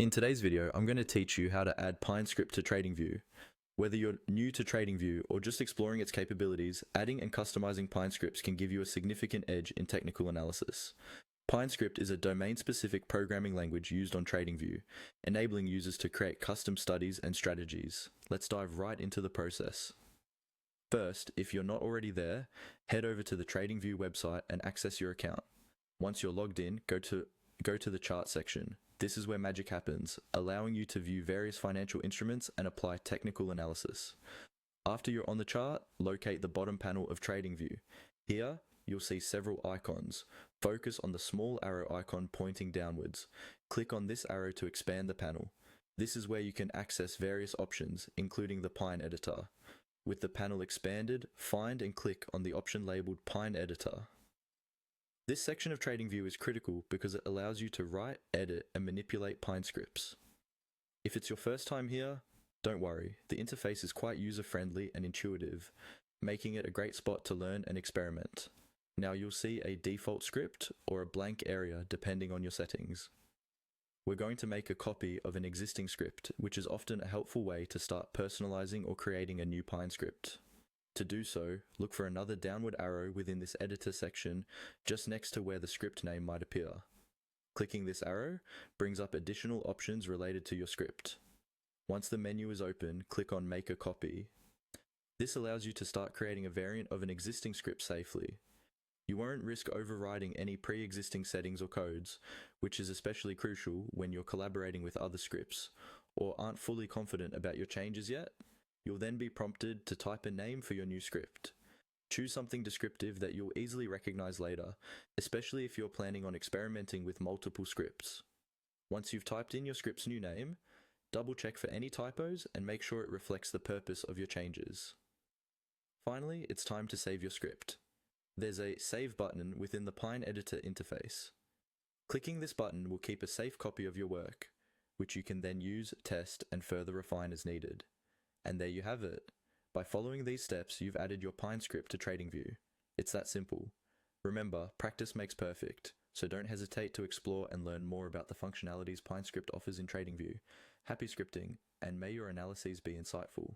In today's video, I'm going to teach you how to add Pine Script to TradingView. Whether you're new to TradingView or just exploring its capabilities, adding and customizing Pine Scripts can give you a significant edge in technical analysis. Pine Script is a domain-specific programming language used on TradingView, enabling users to create custom studies and strategies. Let's dive right into the process. First, if you're not already there, head over to the TradingView website and access your account. Once you're logged in, go to the chart section. This is where magic happens, allowing you to view various financial instruments and apply technical analysis. After you're on the chart, locate the bottom panel of TradingView. Here, you'll see several icons. Focus on the small arrow icon pointing downwards. Click on this arrow to expand the panel. This is where you can access various options, including the Pine Editor. With the panel expanded, find and click on the option labeled Pine Editor. This section of TradingView is critical because it allows you to write, edit, and manipulate Pine scripts. If it's your first time here, don't worry, the interface is quite user-friendly and intuitive, making it a great spot to learn and experiment. Now you'll see a default script or a blank area depending on your settings. We're going to make a copy of an existing script, which is often a helpful way to start personalizing or creating a new Pine script. To do so, look for another downward arrow within this editor section just next to where the script name might appear. Clicking this arrow brings up additional options related to your script. Once the menu is open, click on Make a Copy. This allows you to start creating a variant of an existing script safely. You won't risk overriding any pre-existing settings or codes, which is especially crucial when you're collaborating with other scripts or aren't fully confident about your changes yet. You'll then be prompted to type a name for your new script. Choose something descriptive that you'll easily recognize later, especially if you're planning on experimenting with multiple scripts. Once you've typed in your script's new name, double check for any typos and make sure it reflects the purpose of your changes. Finally, it's time to save your script. There's a Save button within the Pine Editor interface. Clicking this button will keep a safe copy of your work, which you can then use, test, and further refine as needed. And there you have it. By following these steps, you've added your Pine script to TradingView. It's that simple. Remember, practice makes perfect, so don't hesitate to explore and learn more about the functionalities Pine script offers in TradingView. Happy scripting, and may your analyses be insightful.